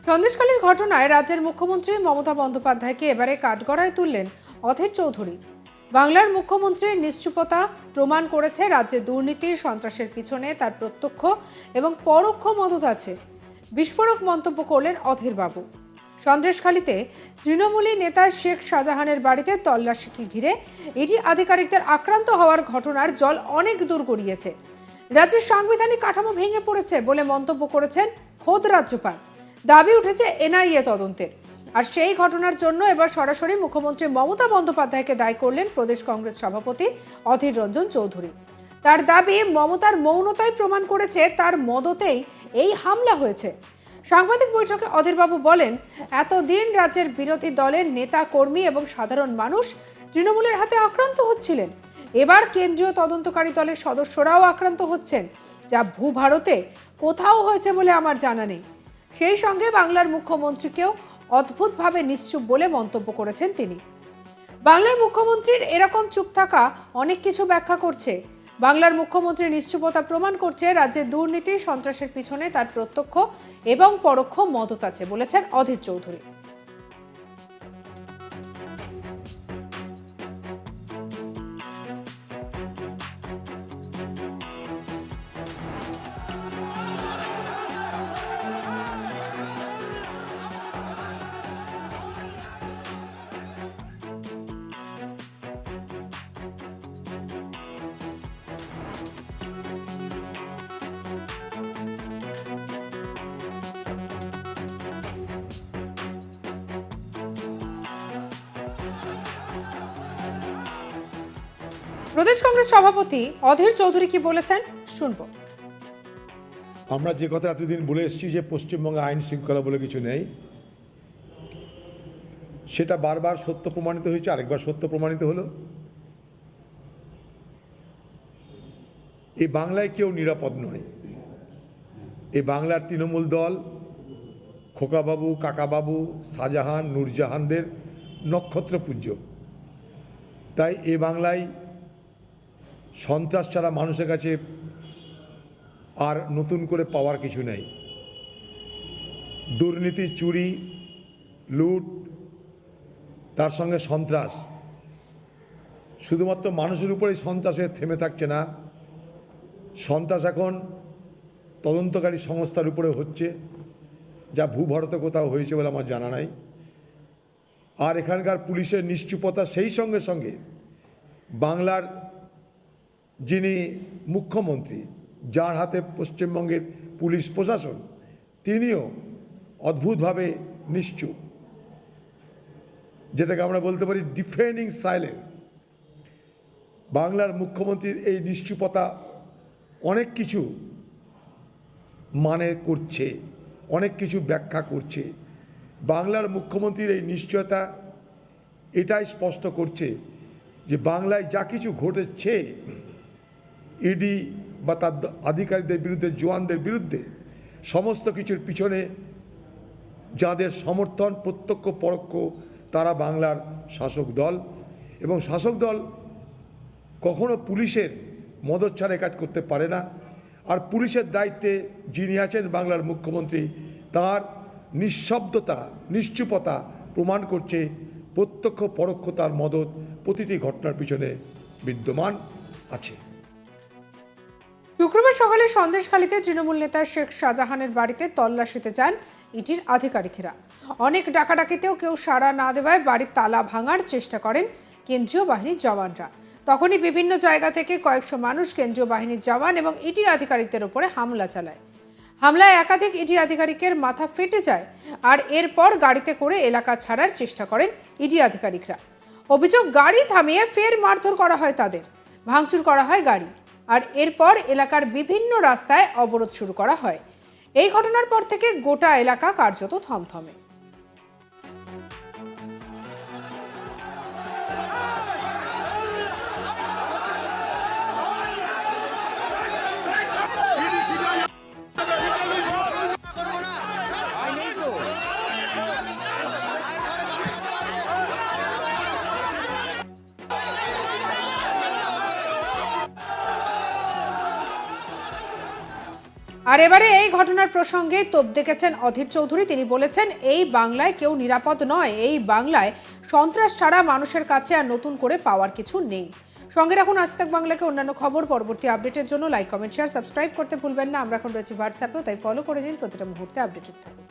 সন্দেশখালীর ঘটনায় রাজ্যের মুখ্যমন্ত্রী মমতা বন্দ্যোপাধ্যায়কে এবারে কাঠগড়ায় তুললেন অধীর চৌধুরী। বাংলার মুখ্যমন্ত্রীর নিশ্চুপতা প্রমাণ করেছে রাজ্যে দুর্নীতি সন্ত্রাসের পিছনে তার প্রত্যক্ষ এবং পরোক্ষ মদত আছে। বিস্ফোরক মন্তব্য করলেন অধীর বাবু। সন্দেশখালীতে তৃণমূলী নেতা শেখ শাহজাহানের বাড়িতে তল্লাশিকে ঘিরে ইডি আধিকারিকদের আক্রান্ত হওয়ার ঘটনার জল অনেক দূর গড়িয়েছে। রাজ্যের সাংবিধানিক কাঠামো ভেঙে পড়েছে বলে মন্তব্য করেছেন খোদ রাজ্যপাল। দাবি উঠেছে এনআইএ তদন্তের। আর সেই ঘটনার জন্য এবার সরাসরি মুখ্যমন্ত্রী মমতা বন্দ্যোপাধ্যায়কে দায়ী করলেন প্রদেশ কংগ্রেস সভাপতি অধীর রঞ্জন চৌধুরী। তার দাবি মমতার মৌনতাই প্রমাণ করেছে তার মদতেই এই হামলা হয়েছে। সাংবাদিক বৈঠকে অধীরবাবু বলেন, এতদিন রাজ্যের বিরোধী দলের নেতা কর্মী এবং সাধারণ মানুষ তৃণমূলের হাতে আক্রান্ত হচ্ছিলেন। এবার কেন্দ্রীয় তদন্তকারী দলের সদস্যরাও আক্রান্ত হচ্ছেন, যা ভূভারতে কোথাও হয়েছে বলে আমার জানা নেই। সেই সঙ্গে বাংলার মুখ্যমন্ত্রীকেও অদ্ভুতভাবে নিশ্চুপ বলে মন্তব্য করেছেন তিনি। বাংলার মুখ্যমন্ত্রীর এরকম চুপ থাকা অনেক কিছু ব্যাখ্যা করছে। বাংলার মুখ্যমন্ত্রীর নিশ্চুপতা প্রমাণ করছে রাজ্যের দুর্নীতি সন্ত্রাসের পিছনে তার প্রত্যক্ষ এবং পরোক্ষ মদত আছে বলেছেন অধীর চৌধুরী। প্রদেশ কংগ্রেস সভাপতি অধীর চৌধুরী কি বলেছেন শুনবো। আমরা যে কথা এতদিন বলে এসেছি যে পশ্চিমবঙ্গে আইন শৃঙ্খলা বলে কিছু নেই, সেটা বারবার সত্য প্রমাণিত হয়েছে, আরেকবার সত্য প্রমাণিত হলো। এই বাংলায় কেউ নিরাপদ নয়। এই বাংলার তৃণমূল দল খোকাবাবু, কাকাবাবু, শাহজাহান, নূরজাহানদের নক্ষত্রপুঞ্জ। তাই এ বাংলায় সন্ত্রাস ছাড়া মানুষের কাছে আর নতুন করে পাওয়ার কিছু নেই। দুর্নীতি, চুরি, লুট, তার সঙ্গে সন্ত্রাস, শুধুমাত্র মানুষের উপরেই সন্ত্রাস হয়ে থেমে থাকছে না। সন্ত্রাস এখন তদন্তকারী সংস্থার উপরে হচ্ছে, যা ভূভারতে কোথাও হয়েছে বলে আমার জানা নাই। আর এখানকার পুলিশের নিশ্চুপতা, সেই সঙ্গে সঙ্গে বাংলার যিনি মুখ্যমন্ত্রী, যার হাতে পশ্চিমবঙ্গের পুলিশ প্রশাসন, তিনিও অদ্ভুতভাবে নিশ্চুপ, যেটাকে আমরা বলতে পারি ডিফেন্ডিং সাইলেন্স। বাংলার মুখ্যমন্ত্রীর এই নিশ্চুপতা অনেক কিছু মানে করছে, অনেক কিছু ব্যাখ্যা করছে। বাংলার মুখ্যমন্ত্রীর এই নিশ্চয়তা এটাই স্পষ্ট করছে যে বাংলায় যা কিছু ঘটেছে, ইডি বা তার আধিকারিকদের বিরুদ্ধে, জওয়ানদের বিরুদ্ধে, সমস্ত কিছুর পিছনে যাদের সমর্থন প্রত্যক্ষ পরোক্ষ, তারা বাংলার শাসক দল। এবং শাসক দল কখনো পুলিশের মদত ছাড়া কাজ করতে পারে না। আর পুলিশের দায়িত্বে যিনি আছেন বাংলার মুখ্যমন্ত্রী, তার নিঃশব্দতা, নিশ্চুপতা প্রমাণ করছে প্রত্যক্ষ পরোক্ষ তার মদত প্রতিটি ঘটনার পিছনে বিদ্যমান আছে। শুক্রবার সকালে সন্দেশখালীতে তৃণমূল নেতা শেখ শাহজাহানের বাড়িতে তল্লাশিতে যান ইডির আধিকারিকেরা। অনেক ডাকাডাকিতেও কেউ সাড়া না দেওয়ায় বাড়ির তালা ভাঙার চেষ্টা করেন কেন্দ্রীয় বাহিনীর জওয়ানরা। তখনই বিভিন্ন জায়গা থেকে কয়েকশো মানুষ কেন্দ্রীয় বাহিনীর জওয়ান এবং ইডি আধিকারিকদের উপরে হামলা চালায়। হামলায় একাধিক ইডি আধিকারিকের মাথা ফেটে যায়, আর এরপর গাড়িতে করে এলাকা ছাড়ার চেষ্টা করেন ইডি আধিকারিকরা। অভিযোগ, গাড়ি থামিয়ে ফের মারধর করা হয় তাদের, ভাঙচুর করা হয় গাড়ি, আর এরপর এলাকার বিভিন্ন রাস্তায় অবরোধ শুরু করা হয়। এই ঘটনার পর থেকে গোটা এলাকা কার্যত থমথমে। আর এবারে এই ঘটনার প্রসঙ্গে তোপ দেখেছেন অধীর চৌধুরী। তিনি বলেছেন, এই বাংলায় কেউ নিরাপদ নয়, এই বাংলায় সন্ত্রাস ছাড়া মানুষের কাছে আর নতুন করে পাওয়ার কিছু নেই। সঙ্গে রাখুন আজ তাক বাংলাকে অন্যান্য খবর। পরবর্তী আপডেটের জন্য লাইক, কমেন্ট, শেয়ার, সাবস্ক্রাইব করতে ভুলবেন না। আমরা এখন রয়েছি হোয়াটসঅ্যাপেও, তাই ফলো করে নিন, প্রতিটা মুহূর্তে আপডেটেড থাকুন।